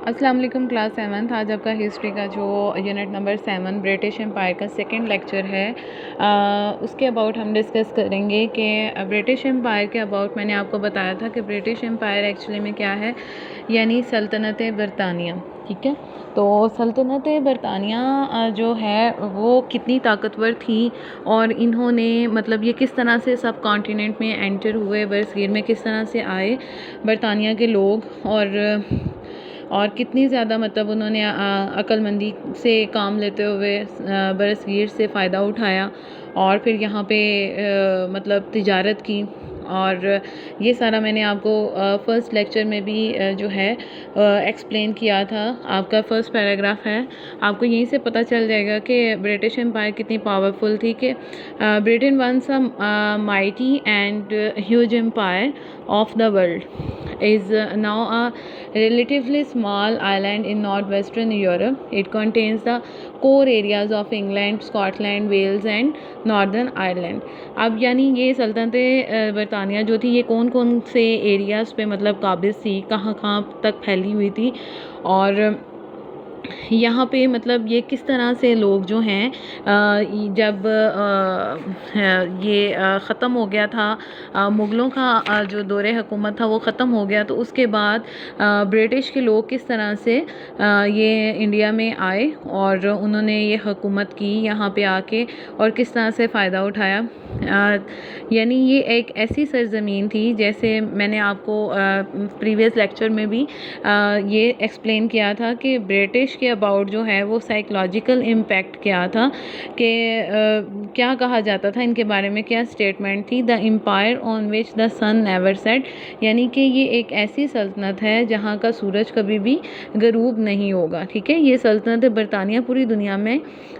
अस्सलाम वालेकुम class 7th। आज आपका हिस्ट्री का जो यूनिट नंबर 7 ब्रिटिश एम्पायर का सेकंड लेक्चर है। उसके अबाउट हम डिस्कस करेंगे कि ब्रिटिश एम्पायर के अबाउट मैंने आपको बताया था कि ब्रिटिश एम्पायर एक्चुअली में क्या है, यानी सल्तनत बरतानिया। ठीक है, तो सल्तनत बरतानिया जो है वो कितनी ताकतवर थी और इन्होंने मतलब ये किस तरह से सब कॉन्टिनेंट में एंटर हुए, बरसगीर में किस तरह से आए बरतानिया के लोग, और कितनी ज़्यादा मतलब उन्होंने अक्लमंदी से काम लेते हुए बरसगीर से फ़ायदा उठाया और फिर यहाँ पे मतलब तिजारत की। और ये सारा मैंने आपको फ़र्स्ट लेक्चर में भी जो है एक्सप्लेन किया था। आपका फ़र्स्ट पैराग्राफ है, आपको यहीं से पता चल जाएगा कि ब्रिटिश एम्पायर कितनी पावरफुल थी कि Britain once a mighty and huge empire of the world is now a relatively small island in northwestern Europe. It contains the core areas of England, Scotland, Wales and Northern Ireland. अब यानी ये सल्तनत बरतानिया जो थी ये कौन कौन से एरियाज़ पे मतलब काबिज़ थी, कहाँ कहाँ तक फैली हुई थी, और यहाँ पे मतलब ये किस तरह से लोग जो हैं जब ये ख़त्म हो गया था, मुग़लों का जो दौरे हुकूमत था वो ख़त्म हो गया, तो उसके बाद ब्रिटिश के लोग किस तरह से ये इंडिया में आए और उन्होंने ये हुकूमत की यहाँ पे आके और किस तरह से फ़ायदा उठाया। यानी ये एक ऐसी सरज़मीन थी, जैसे मैंने आपको प्रीवियस लेक्चर में भी ये एक्सप्लेन किया था कि ब्रिटिश के अबाउट जो है वो साइकोलॉजिकल इम्पैक्ट क्या था, कि क्या कहा जाता था इनके बारे में, क्या स्टेटमेंट थी, the empire on which the sun never set, यानी कि ये एक ऐसी सल्तनत है जहाँ का सूरज कभी भी गरूब नहीं होगा। ठीक है, ये सल्तनत बरतानिया पूरी दुनिया में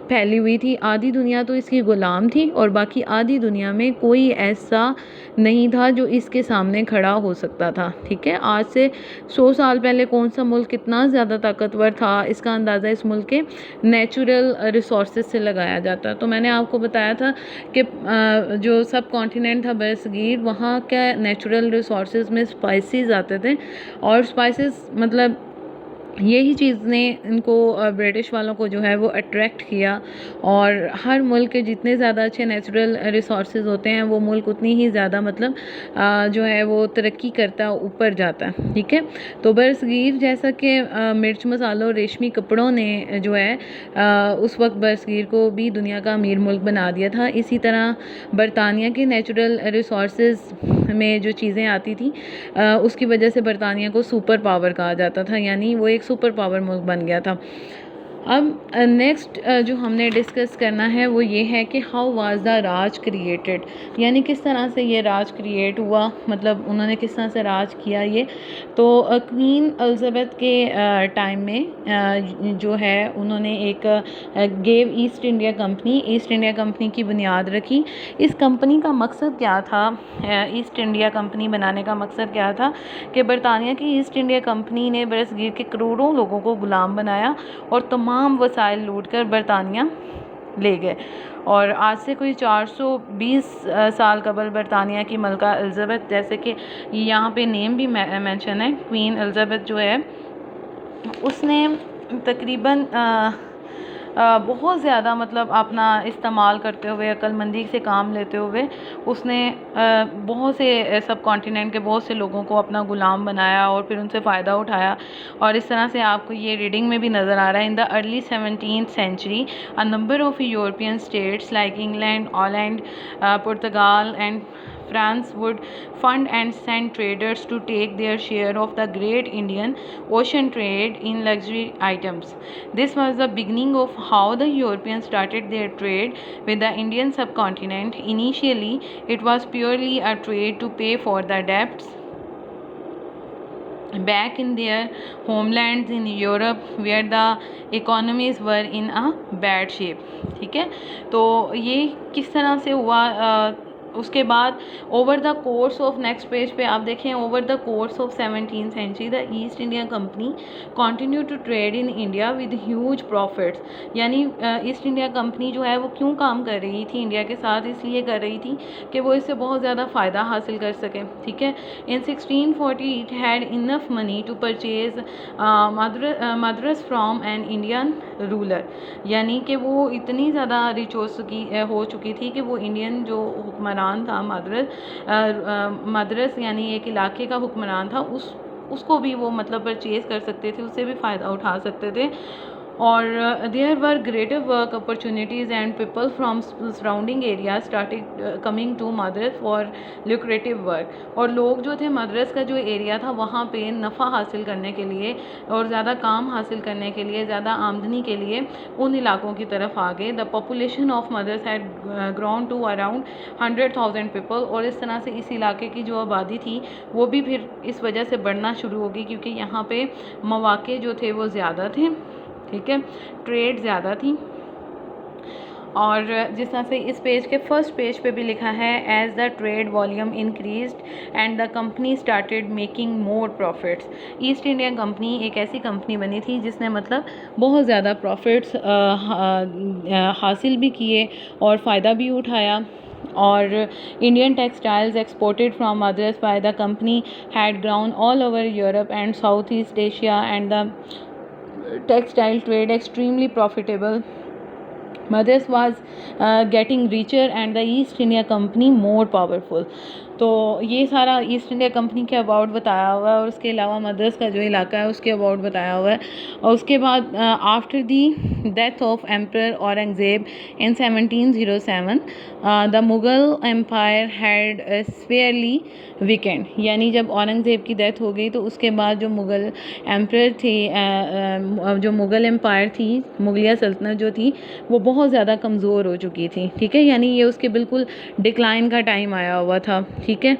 फैली हुई थी। आधी दुनिया तो इसकी ग़ुलाम थी और बाकी आधी दुनिया में कोई ऐसा नहीं था जो इसके सामने खड़ा हो सकता था। ठीक है, आज से 100 साल पहले कौन सा मुल्क कितना ज़्यादा ताकतवर था, इसका अंदाज़ा इस मुल्क के नेचुरल रिसोर्सेज से लगाया जाता है। तो मैंने आपको बताया था कि जो सब कॉन्टिनेंट था बरसगीर, वहाँ के नेचुरल रिसोर्सेज में स्पाइसेस आते थे, और स्पाइसेस मतलब यही चीज़ ने इनको ब्रिटिश वालों को जो है वो अट्रैक्ट किया, और हर मुल्क के जितने ज़्यादा अच्छे नेचुरल रिसोर्सेज होते हैं वो मुल्क उतनी ही ज़्यादा मतलब जो है वो तरक्की करता है, ऊपर जाता है। ठीक है, तो बरसगीर जैसा कि मिर्च मसालों रेशमी कपड़ों ने जो है उस वक्त बरसगीर को भी दुनिया का अमीर मुल्क बना दिया था, इसी तरह बरतानिया के नेचुरल रिसोर्सेज में जो चीज़ें आती थी उसकी वजह से बरतानिया को सुपर पावर कहा जाता था, यानी वो एक सुपर पावर मुल्क बन गया था। अब नेक्स्ट जो हमने डिस्कस करना है वो ये है कि how was the Raj created, यानी किस तरह से ये राज क्रिएट हुआ, मतलब उन्होंने किस तरह से राज किया ये। तो क्वीन एलिज़ाबेथ के टाइम में जो है उन्होंने एक गेव ईस्ट इंडिया कंपनी की बुनियाद रखी। इस कंपनी का मकसद क्या था, ईस्ट इंडिया कंपनी बनाने का मकसद क्या था कि बरतानिया की ईस्ट इंडिया कंपनी ने बरसगीर के करोड़ों लोगों को ग़ुलाम बनाया और तमाम वसाइल लूट कर बरतानिया ले गए। और आज से कोई 420 साल कबल बरतानिया की मलका एलिज़ाबेथ, जैसे कि यहाँ पे नेम भी मेंशन है, क्वीन एलिज़ाबेथ जो है उसने तकरीबन बहुत ज़्यादा मतलब अपना इस्तेमाल करते हुए, अक्लमंदी से काम लेते हुए उसने बहुत से सब कॉन्टिनेंट के बहुत से लोगों को अपना ग़ुलाम बनाया और फिर उनसे फ़ायदा उठाया। और इस तरह से आपको ये रीडिंग में भी नज़र आ रहा है। In the early 17th century a number of European states like England, Holland, Portugal and France would fund and send traders to take their share of the great Indian Ocean trade in luxury items. This was the beginning of how the Europeans started their trade with the Indian subcontinent. Initially, it was purely a trade to pay for the debts back in their homelands in Europe where the economies were in a bad shape. ठीक है, तो ये किस तरह से हुआ, उसके बाद over the course of, next page पे आप देखें, over the course of 17th century the East India Company continue to trade in India with huge profits. यानी ईस्ट इंडिया कंपनी जो है वो क्यों काम कर रही थी इंडिया के साथ, इसलिए कर रही थी कि वो इससे बहुत ज़्यादा फ़ायदा हासिल कर सके। ठीक है, in 1640 it had enough money to purchase Madras from an Indian ruler. यानी कि वो इतनी ज़्यादा रिच हो चुकी थी कि वो इंडियन जो हुक्मरान था मद्रास यानी एक इलाके का हुक्मरान था, उसको भी वो मतलब परचेज़ कर सकते थे, उससे भी फ़ायदा उठा सकते थे। और there were greater work opportunities and people from surrounding area started coming to Madras for lucrative work. और लोग जो थे मद्रास का जो एरिया था वहाँ पे नफ़ा हासिल करने के लिए और ज़्यादा काम हासिल करने के लिए, ज़्यादा आमदनी के लिए उन इलाकों की तरफ आ गए। The population of Madras had grown to around 100,000 people. और इस तरह से इस इलाके की जो आबादी थी वो भी फिर इस वजह से बढ़ना शुरू हो गई क्योंकि यहाँ पे मौके जो थे वो ज़्यादा थे। ठीक है, ट्रेड ज़्यादा थी। और जिस तरह से इस पेज के फर्स्ट पेज पे भी लिखा है, as the trade volume increased and the company started making more profits. East India Company एक ऐसी कंपनी बनी थी जिसने मतलब बहुत ज़्यादा प्रॉफिट्स हासिल भी किए और फ़ायदा भी उठाया। और Indian textiles exported from Madras by the company had ground all over Europe and south east Asia and the textile trade extremely profitable. Madras was getting richer and the East India Company more powerful. तो ये सारा east India company के about बताया हुआ है और उसके अलावा मद्रास का जो इलाका है उसके अबाउट बताया हुआ है। और उसके बाद after the death of emperor Aurangzeb in 1707 the Mughal empire had sparely weakened. यानी जब औरंगज़ेब की डेथ हो गई तो उसके बाद जो मुग़ल एम्परर थे, जो मुग़ल एम्पायर थी, मुगलिया सल्तनत जो थी वो बहुत ज़्यादा कमज़ोर हो चुकी थी। ठीक है, यानी ये उसके बिल्कुल डिक्लाइन का टाइम आया हुआ था। ठीक है।